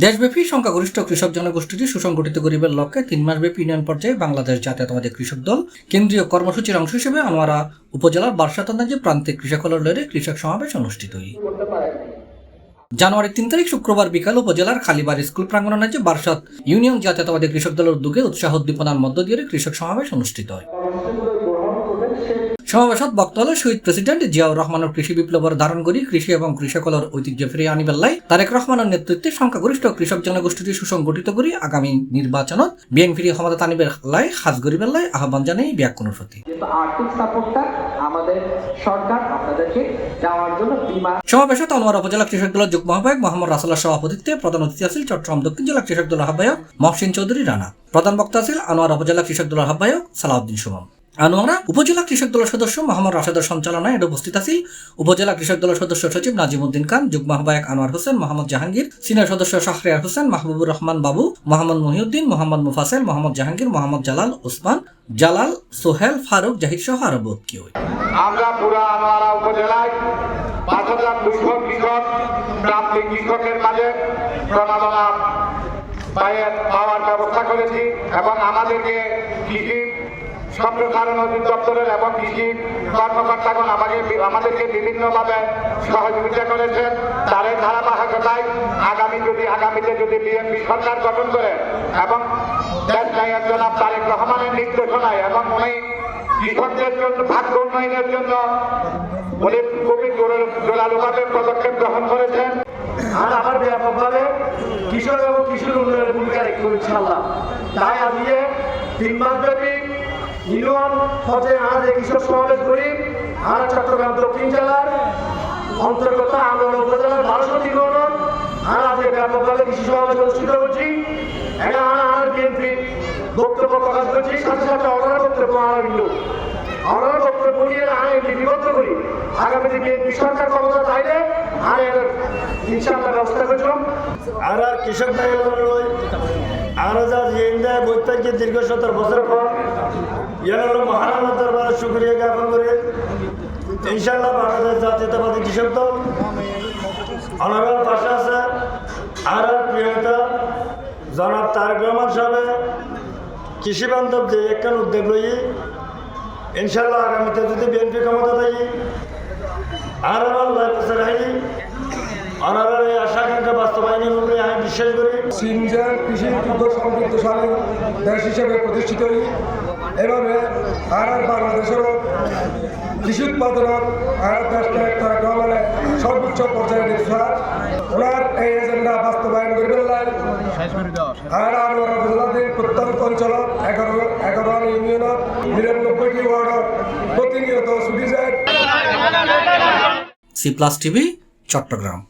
দেশব্যাপী সংখ্যাগরিষ্ঠ কৃষক জনগোষ্ঠীটি সুসংগঠিত করিবার লক্ষ্যে 3 মাসব্যাপী ইউনিয়ন পর্যায়ে বাংলাদেশ জাতীয়তাবাদী কৃষক দল কেন্দ্রীয় কর্মসূচির অংশ হিসেবে আনোয়ারা উপজেলার বার্সাতন্দাজি প্রান্তিক কৃষক হলরে কৃষক সমাবেশ অনুষ্ঠিত হয়। জানুয়ারি 3 তারিখ শুক্রবার বিকাল উপজেলার খালিবার স্কুল প্রাঙ্গণে বার্সাত ইউনিয়ন জাতীয়তাবাদী কৃষক দলের উদ্যোগে উৎসাহ উদ্দীপনার মধ্য দিয়ে কৃষক সমাবেশ অনুষ্ঠিত হয়। সমাবেশত বক্তা হল শহীদ প্রেসিডেন্ট জিয়াউর রহমানের কৃষি বিপ্লবের ধারণ করি কৃষি এবং কৃষকলের ঐতিহ্য ফিরিয়ে আনিবেল্লাই তারেক রহমানের নেতৃত্বে সংখ্যাগরিষ্ঠ কৃষক জনগোষ্ঠীটি সুসংগঠিত করি আগামী নির্বাচনত বিএনপির ক্ষমতা আনিবের লাই হাজ গরিবেল্লাই আহ্বান জানাই ব্যাকুনের প্রতি। আর্থিক সাপোর্টটা আমাদের সরকার আপনাদেরকে দেওয়ার জন্য বীমা। সমাবেশত আনোয়ারা উপজেলা কৃষক দলের যুগ্ম আহ্বায়ক মোহাম্মদ রাসেলের সভাপতিত্বে প্রধান অতিথি আছেন চট্টগ্রাম দক্ষিণ জেলা কৃষক দলের আহ্বায়ক মহসিন চৌধুরী রানা। প্রধান বক্তা আছেন আনোয়ারা উপজেলা কৃষক দলের আহ্বায়ক সালাউদ্দিন সুমন। আনোয়ারা উপজেলা কৃষক দলের সদস্য মোহাম্মদ রাশেদের সঞ্চালনায় উপস্থিত আছি উপজেলা কৃষক দলের সদস্য সচিব নাজিমউদ্দিন খান, যুগ্ম আহ্বায়ক আনোয়ার হোসেন, মোহাম্মদ জাহাঙ্গীর, সিনিয়র সদস্য শাহরিয়ার হোসেন, মাহবুবুর রহমান বাবু, মোহাম্মদ মহিউদ্দিন, মোহাম্মদ মুফাসেল, মোহাম্মদ জাহাঙ্গীর, মোহাম্মদ জালাল, ওসমান, জালাল, সোহেল, ফারুক, জাহিদ সহ আরো বহুত কেউ। আমরা পুরো আনোয়ারা উপজেলায় ৫,২০০ কৃষক প্রান্তিক কৃষকের মাঝে প্রণোদনা পাওয়ার ব্যবস্থা করেছি এবং আমাদেরকে কৃষি সম্প্রসারণ অধিদপ্তরের এবং কৃষি কর্মকর্তাগণ আমাদেরকে বিভিন্নভাবে সহযোগিতা করেছেন। তার ধারাবাহিকতায় আগামীতে যদি বিএনপি সরকার গঠন করে এবং দেশ নায়ক জনাব তারেক রহমানের নির্দেশনায় এবং উনি কৃষকদের জন্য ভাগ্য উন্নয়নের জন্য উনি খুবই জোরালোভাবে পদক্ষেপ গ্রহণ করেছেন। আর আমার ব্যাপকভাবে কৃষক এবং কৃষির উন্নয়নের ভূমিকা রেখে ইনশাআল্লাহ। তাই আজকে 3 মাসব্যাপী ইউনিয়ন পর্যায়ে আমরা কৃষক সমাবেশ করি। আমরা চট্টগ্রাম দক্ষিণ জেলার অন্তর্গত আনোয়ারা উপজেলার 12টি ইউনিয়ন আমরা আজকে ব্যাপকভাবে কৃষি সমাবেশ অনুষ্ঠিত করছি। এটা আমরা বিএনপি বক্তব্য প্রকাশ করছি, সাথে সাথে অনার বক্তব্য আমরা বক্তব্য নিয়ে লিপিবদ্ধ করি। আগামীতে বিএনপি সরকার ক্ষমতা চাইলে আর ইনশাআল্লাহ ব্যবস্থা করছিলাম। আর কৃষক ভাই আর যা ইন্ডিয়া বৈতাকে দীর্ঘ 17 বছর পর ইয়ার মহারানা দরবারে শুকরিয়া জ্ঞাপন করে ইনশাআল্লাহ বাংলাদেশ জাতীয়তাবাদী কৃষক দল অনারার পাশে আছে। আর প্রিয় নেতা জনাব তারেক রহমান সাহেব কৃষি বান্ধব যে একখান উদ্যোগ লই ইনশাআল্লাহ আগামীতে যদি বিএনপি ক্ষমতা থাকি আর অনারার এই আশা আকাঙ্ক্ষা বাস্তবায়নের উপরে আমি বিশ্বাস করি। সিনজার কৃষি যুদ্ধ সমৃদ্ধশালী দেশ হিসেবে প্রতিষ্ঠিত হই। এভাবে আর বাংলাদেশেরও কৃষি উৎপাদনের আর দেশকে তারেক রহমানের সর্বোচ্চ পর্যায়ে নির্ধার ওনার এই এজেন্ডা বাস্তবায়ন করবেন আর আনোয়ারা উপজেলাধীন প্রত্যন্ত অঞ্চলত 11 ইউনিয়নত 99টি ওয়ার্ডত প্রতিনিয়ত ছুটি যায়। C plus TV, Chittagong.